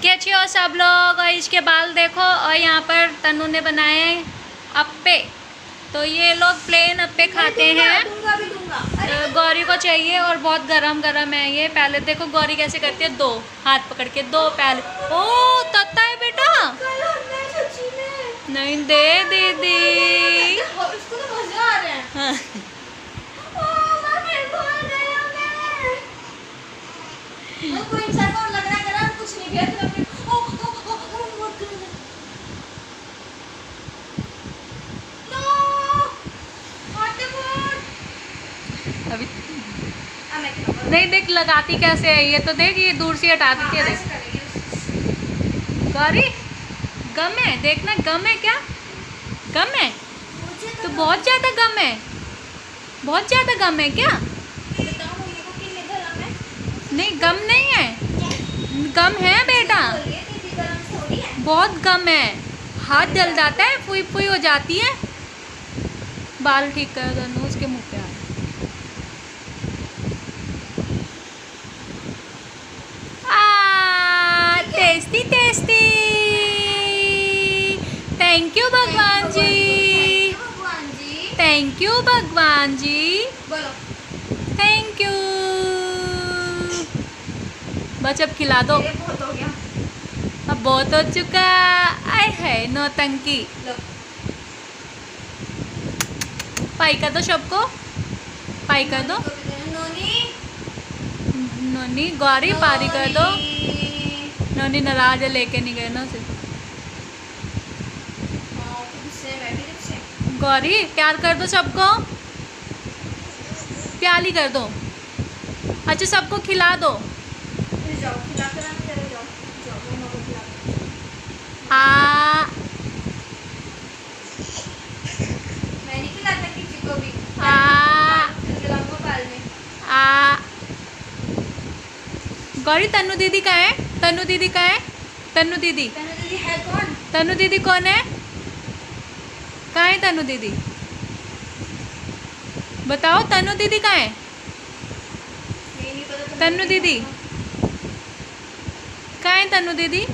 कैसे हो सब लोग। और इसके बाल देखो। और यहाँ पर तनु ने बनाए हैं अप्पे। तो ये लोग प्लेन अप्पे खाते हैं। गौरी को चाहिए और बहुत गरम गरम है ये। पहले देखो गौरी कैसे करती है, दो हाथ पकड़ के दो पहले। ओ तत्ता है बेटा। नहीं दे दीदी। हाँ। अभी नहीं देख लगाती कैसे है ये, तो देख ये दूर से हटा देती है। देख गौरी गम है, देखना गम है क्या, गम है तो बहुत ज़्यादा गम है, बहुत ज़्यादा गम है क्या। नहीं गम नहीं है, गम है बेटा, बहुत गम है। हाथ जल जाता है, फुई फुई हो जाती है। बाल ठीक कर दोनों उसके मुंह पे आ टेस्टी टेस्टी। थैंक यू भगवान जी, थैंक यू भगवान जी, थैंक यू। बस अब खिला दो, अब बहुत हो चुका। आए है नौटंकी। पाई कर दो सबको, पाई कर दो। नोनी गौरी पारी कर दो। नोनी नाराज है, लेके नहीं गए ना उसे। गौरी प्यार कर दो सबको, प्याली कर दो। अच्छा सबको खिला दो। आ गौरी तन्नू दीदी कहाँ है, तन्नू दीदी कहाँ है, तन्नू दीदी है कौन, तन्नू दीदी कौन है, कहाँ है तन्नू दीदी, बताओ तन्नू दीदी कहाँ है, तन्नू दीदी कहाँ है, तन्नू दीदी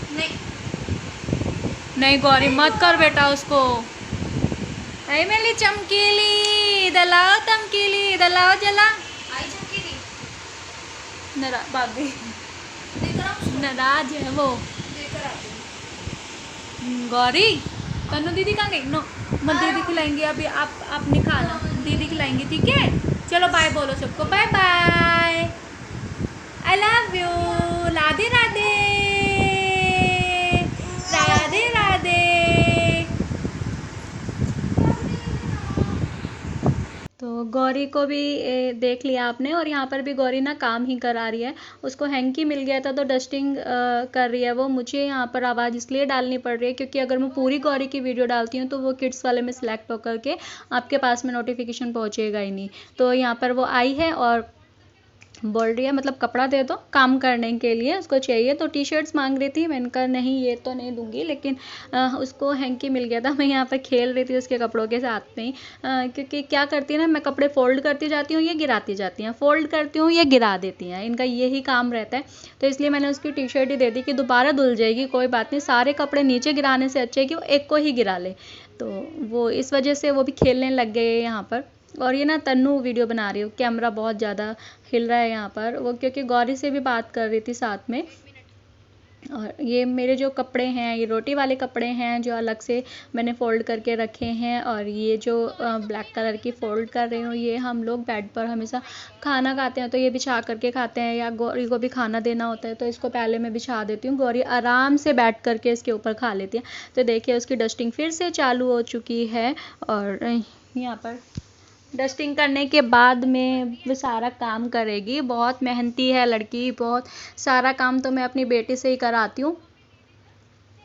नहीं गौरी मत कर बेटा उसको। अरे मेरी चमकीली दलाओ, तमकीली दलाओ जला। भाग गई, नाराज है वो। गौरी तन्नू दीदी कहाँ गई, नो मत, दीदी खिलाएंगे अभी, आप नहीं खाना, दीदी खिलाएंगे ठीक है। चलो बाय बोलो सबको, bye bye, I love you, Radhe Radhe, Radhe Radhe. तो गौरी को भी देख लिया आपने। और यहाँ पर भी गौरी ना काम ही करा रही है, उसको हैंकी मिल गया था तो डस्टिंग कर रही है वो। मुझे यहाँ पर आवाज़ इसलिए डालनी पड़ रही है क्योंकि अगर मैं पूरी गौरी की वीडियो डालती हूँ तो वो किड्स वाले में सिलेक्ट होकर के आपके पास में नोटिफिकेशन पहुँचेगा ही नहीं। तो यहाँ पर वो आई है और बोल रही है मतलब कपड़ा दे दो काम करने के लिए, उसको चाहिए। तो टी शर्ट्स मांग रही थी, मैंने कहा नहीं ये तो नहीं दूंगी, लेकिन उसको हैंकी मिल गया था। मैं यहाँ पर खेल रही थी उसके कपड़ों के साथ में ही, क्योंकि क्या करती है ना, मैं कपड़े फोल्ड करती जाती हूँ, ये गिराती जाती हैं, फोल्ड करती हूँ ये गिरा देती हैं, इनका यही काम रहता है। तो इसलिए मैंने उसकी टी शर्ट ही दे दी कि दोबारा धुल जाएगी, कोई बात नहीं, सारे कपड़े नीचे गिराने से अच्छे है कि वो एक को ही गिरा ले। तो वो इस वजह से वो भी खेलने लग गए यहाँ पर। और ये ना तन्नू वीडियो बना रही हो, कैमरा बहुत ज़्यादा हिल रहा है यहाँ पर वो, क्योंकि गौरी से भी बात कर रही थी साथ में। और ये मेरे जो कपड़े हैं ये रोटी वाले कपड़े हैं जो अलग से मैंने फ़ोल्ड करके रखे हैं। और ये जो ब्लैक कलर की फ़ोल्ड कर रही हूँ, ये हम लोग बेड पर हमेशा खाना खाते हैं तो ये बिछा करके खाते हैं, या गौरी को भी खाना देना होता है तो इसको पहले मैं बिछा देती हूँ, गौरी आराम से बैठ करके इसके ऊपर खा लेती है। तो देखिए उसकी डस्टिंग फिर से चालू हो चुकी है। और यहाँ पर डस्टिंग करने के बाद में वो सारा काम करेगी, बहुत मेहनती है लड़की, बहुत सारा काम तो मैं अपनी बेटी से ही कराती हूँ।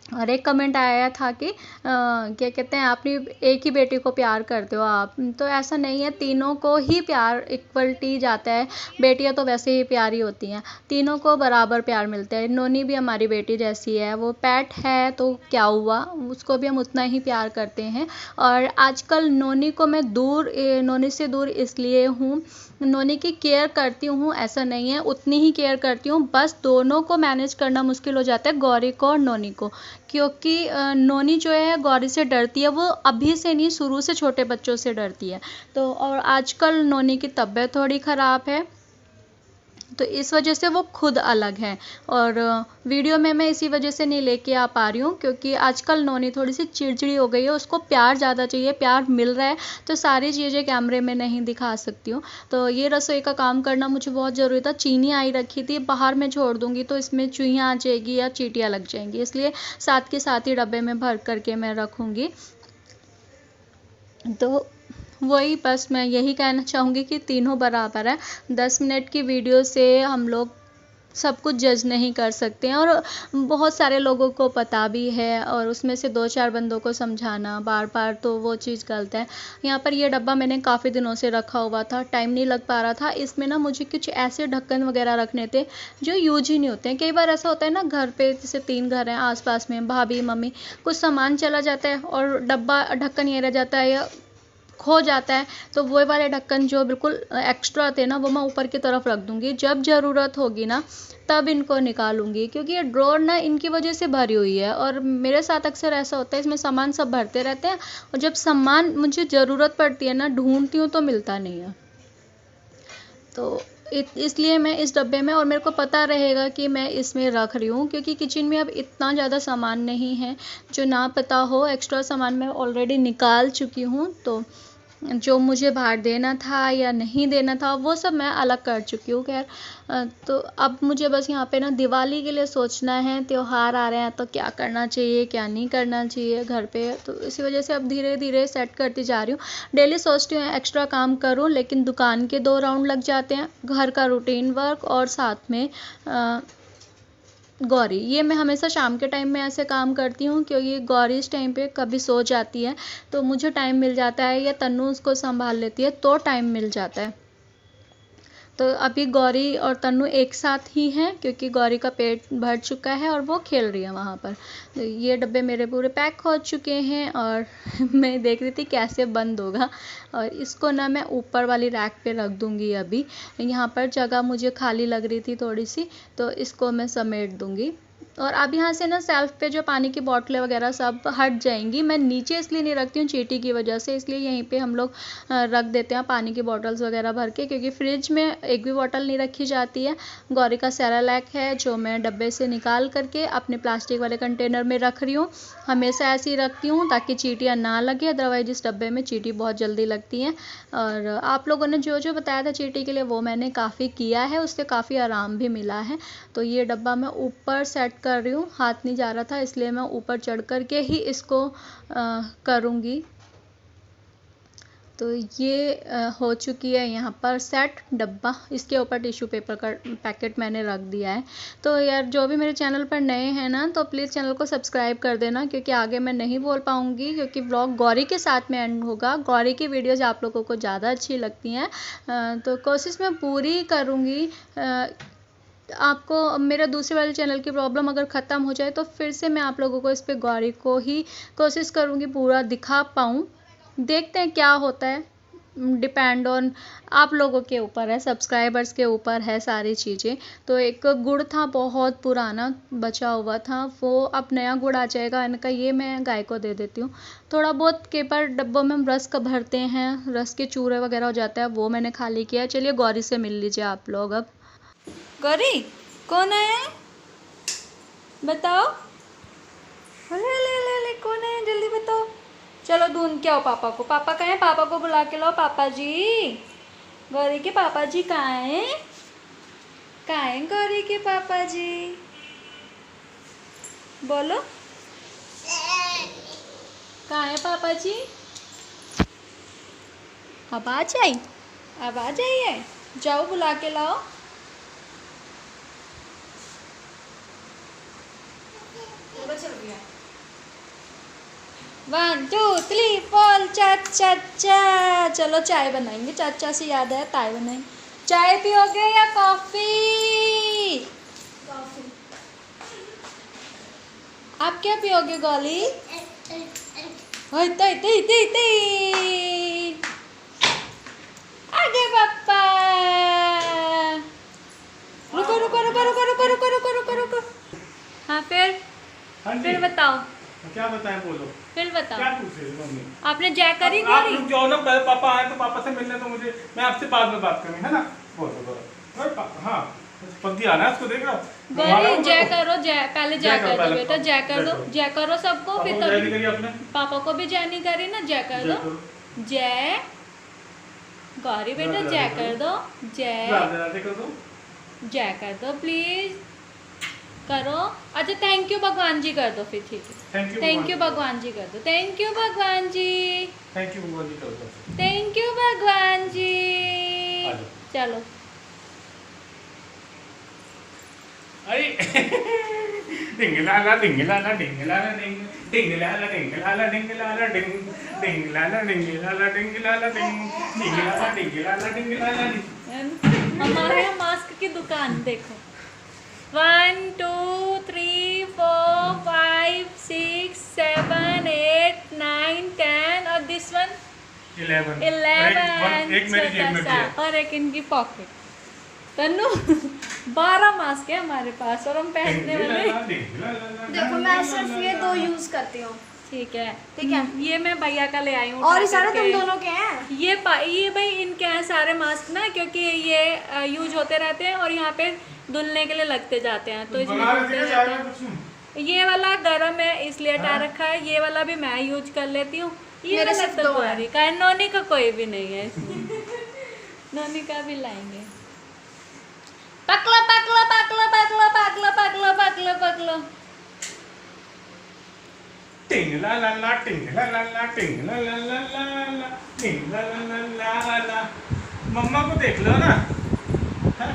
और एक कमेंट आया था कि क्या कहते हैं, आपने एक ही बेटी को प्यार करते हो आप, तो ऐसा नहीं है, तीनों को ही प्यार इक्वलिटी जाता है। बेटियां तो वैसे ही प्यारी होती हैं, तीनों को बराबर प्यार मिलता है। नोनी भी हमारी बेटी जैसी है, वो पेट है तो क्या हुआ, उसको भी हम उतना ही प्यार करते हैं। और आजकल नोनी को मैं नोनी से दूर इसलिए हूँ, नोनी की केयर करती हूँ ऐसा नहीं है, उतनी ही केयर करती हूँ, बस दोनों को मैनेज करना मुश्किल हो जाता है, गौरी को और नोनी को। क्योंकि नोनी जो है गौरी से डरती है, वो अभी से नहीं, शुरू से छोटे बच्चों से डरती है। तो और आजकल नोनी की तबीयत थोड़ी ख़राब है, तो इस वजह से वो खुद अलग है। और वीडियो में मैं इसी वजह से नहीं लेके आ पा रही हूँ, क्योंकि आजकल नोनी थोड़ी सी चिड़चिड़ी हो गई है, उसको प्यार ज़्यादा चाहिए, प्यार मिल रहा है तो सारी चीज़ें कैमरे में नहीं दिखा सकती हूँ। तो ये रसोई का काम करना मुझे बहुत ज़रूरी था। चीनी आई रखी थी, बाहर मैं छोड़ दूँगी तो इसमें चूहियाँ आ जाएगी या चींटियाँ लग जाएंगी, इसलिए साथ के साथ ही डब्बे में भर करके मैं रखूँगी। तो वही बस मैं यही कहना चाहूँगी कि तीनों बराबर है। 10 मिनट की वीडियो से हम लोग सब कुछ जज नहीं कर सकते हैं, और बहुत सारे लोगों को पता भी है, और उसमें से 2-4 बंदों को समझाना बार बार तो वो चीज़ गलत है। यहाँ पर ये डब्बा मैंने काफ़ी दिनों से रखा हुआ था, टाइम नहीं लग पा रहा था इसमें ना, मुझे कुछ ऐसे ढक्कन वगैरह रखने थे जो यूज ही नहीं होते हैं। कई बार ऐसा होता है ना, घर पे जैसे 3 घर हैं आसपास में, भाभी मम्मी, कुछ सामान चला जाता है और डब्बा ढक्कन ये रह जाता है या खो जाता है, तो वो वाले ढक्कन जो बिल्कुल एक्स्ट्रा थे ना, वो मैं ऊपर की तरफ रख दूँगी, जब ज़रूरत होगी ना तब इनको निकालूंगी, क्योंकि ये ड्रॉर ना इनकी वजह से भरी हुई है। और मेरे साथ अक्सर ऐसा होता है, इसमें सामान सब भरते रहते हैं, और जब सामान मुझे ज़रूरत पड़ती है ना, ढूंढती हूँ तो मिलता नहीं है। तो इसलिए मैं इस डब्बे में, और मेरे को पता रहेगा कि मैं इसमें रख रही हूँ, क्योंकि किचन में अब इतना ज़्यादा सामान नहीं है जो ना पता हो। एक्स्ट्रा सामान मैं ऑलरेडी निकाल चुकी हूँ, तो जो मुझे बाहर देना था या नहीं देना था वो सब मैं अलग कर चुकी हूँ। खैर, तो अब मुझे बस यहाँ पे ना दिवाली के लिए सोचना है, त्योहार आ रहे हैं तो क्या करना चाहिए क्या नहीं करना चाहिए घर पे, तो इसी वजह से अब धीरे धीरे सेट करती जा रही हूँ। डेली सोचती हूँ एक्स्ट्रा काम करूँ, लेकिन दुकान के 2 राउंड लग जाते हैं, घर का रूटीन वर्क और साथ में गौरी। ये मैं हमेशा शाम के टाइम में ऐसे काम करती हूँ, क्योंकि गौरी इस टाइम पे कभी सो जाती है तो मुझे टाइम मिल जाता है, या तन्नू उसको संभाल लेती है तो टाइम मिल जाता है। तो अभी गौरी और तन्नू एक साथ ही हैं, क्योंकि गौरी का पेट भर चुका है और वो खेल रही है वहाँ पर। तो ये डब्बे मेरे पूरे पैक हो चुके हैं, और मैं देख रही थी कैसे बंद होगा, और इसको ना मैं ऊपर वाली रैक पे रख दूँगी। अभी यहाँ पर जगह मुझे खाली लग रही थी थोड़ी सी, तो इसको मैं समेट दूँगी। और अब यहाँ से ना सेल्फ पे जो पानी की बोतलें वगैरह सब हट जाएंगी। मैं नीचे इसलिए नहीं रखती हूँ चींटी की वजह से, इसलिए यहीं पे हम लोग रख देते हैं पानी की बॉटल्स वगैरह भर के, क्योंकि फ्रिज में एक भी बॉटल नहीं रखी जाती है। गौरी का सेरेलैक है जो मैं डब्बे से निकाल करके अपने प्लास्टिक वाले कंटेनर में रख रही हूँ। हमेशा ऐसे ही रखती हूँ ताकि चींटियाँ ना लगे, अदरवाइज इस डब्बे में चींटी बहुत जल्दी लगती हैं। और आप लोगों ने जो जो बताया था चींटी के लिए वो मैंने काफ़ी किया है, उससे काफ़ी आराम भी मिला है। तो ये डब्बा मैं ऊपर सेट कर रही हूँ, हाथ नहीं जा रहा था इसलिए मैं ऊपर चढ़ कर के ही इसको करूँगी। तो ये हो चुकी है यहाँ पर सेट डब्बा, इसके ऊपर टिश्यू पेपर का पैकेट मैंने रख दिया है। तो यार जो भी मेरे चैनल पर नए हैं ना, तो प्लीज़ चैनल को सब्सक्राइब कर देना, क्योंकि आगे मैं नहीं बोल पाऊँगी, क्योंकि ब्लॉग गौरी के साथ में एंड होगा। गौरी की वीडियोज़ आप लोगों को ज़्यादा अच्छी लगती हैं, तो कोशिश मैं पूरी करूँगी। आपको मेरा दूसरे वाले चैनल की प्रॉब्लम अगर ख़त्म हो जाए तो फिर से मैं आप लोगों को इस पे गौरी को ही कोशिश करूँगी पूरा दिखा पाऊँ। देखते हैं क्या होता है, डिपेंड ऑन आप लोगों के ऊपर है, सब्सक्राइबर्स के ऊपर है सारी चीज़ें। तो एक गुड़ था बहुत पुराना बचा हुआ था, वो अब नया गुड़ आ जाएगा इनका, ये मैं गाय को दे देती हूँ। थोड़ा बहुत पेपर डब्बों में हम रस का भरते हैं, रस के चूरे वगैरह हो जाता है, वो मैंने खाली किया है। चलिए गौरी से मिल लीजिए आप लोग अब। गौरी कौन है बताओ, ले ले ले ले कौन है जल्दी बताओ। चलो ढूंढ के आओ पापा को, पापा कहाँ हैं, पापा को बुला के लाओ। पापा जी, गौरी के पापा जी कहाँ हैं, कहाँ हैं गौरी के पापा जी, बोलो कहाँ है पापा जी। आवाज आई, आवाज आई है, जाओ बुला के लाओ। चल गया। 1 2 3 4 चाचा। चलो चाय बनाएंगे, चाचा से याद है चाय बनाएंगे। चाय पियोगे या कॉफी? कॉफी। आप क्या पियोगे गौली? आगे पापा। रुको रुको रुको रुको रुको रुको रुको रुको रुको। हाँ फिर बताओ। क्या बताएं, बोलो। फिर बताओ। क्या पूछ रही हो मम्मी? आपने जय करी आप गौरी? रुक जाओ ना, पहले पापा आए तो पापा से मिलने तो मुझे, मैं आपसे बाद में बात करूंगी, है ना? बोलो बोलो। अरे हाँ, पति आना है, उसको देख रहा हूँ। गौरी जय करो, जय पहले जय कर दो पहले बेटा, जय कर दो, जय करो सबको, पापा फिर को जय नहीं तब करी आपने? पापा को भी जय नहीं करी ना, जय कर जय दो। करो। जय गौरी बेटा, जय कर दो, जय राधे राधे कर दो। जय कर दो प्लीज, करो। अच्छा थैंक यू भगवान जी कर दो फिर, ठीक है। थैंक यू भगवान जी कर दो, थैंक यू भगवान जी, थैंक यू भगवान जी कर दो। थैंक यू भगवान जी। आ जाओ। चलो अरे डिंगलाला डिंगलाला डिंगलाला डिंग डिंगलाला डिंगलाला डिंगलाला डिंग डिंगलाला डिंगलाला डिंगलाला डिंग डिंगलाला डिंगलाला डिंगलाला डिंग। हमारे यहाँ मास्क की दुकान देखो। 1 2 3 4 5 6 7 8 9 10 और दिस वन 11 एक मेरी जेब में भी है। और एक इनकी पॉकेट। तन्नू 12 मास्क है हमारे पास और हम पहनने वाले। देखो मैं सिर्फ ये 2 यूज करती हूँ। ठीक है ठीक है। ये मैं भैया का ले आई हूँ। और ये उठा सारे करके। तुम दोनों के हैं? ये भाई इनके हैं सारे मास्क ना, क्योंकि ये यूज होते रहते हैं और यहाँ पे धुलने के लिए लगते जाते हैं, तो इसमें धुलते रहते हैं। ये वाला गरम है इसलिए हटा रखा है, ये वाला भी मैं यूज कर लेती हूँ। ये मेरे वाला सिर्फ तो 2 है। गौरी का है, नोनी का कोई भी नहीं है इसमें। नोनी का भी लाएंगे। पकलो पकलो पकलो पकलो पकलो पकलो पकलो पकलो। टिंगलाला टिंगलाला टिंगलाला टिंगलाला। मम्मा को देख लो ना, है?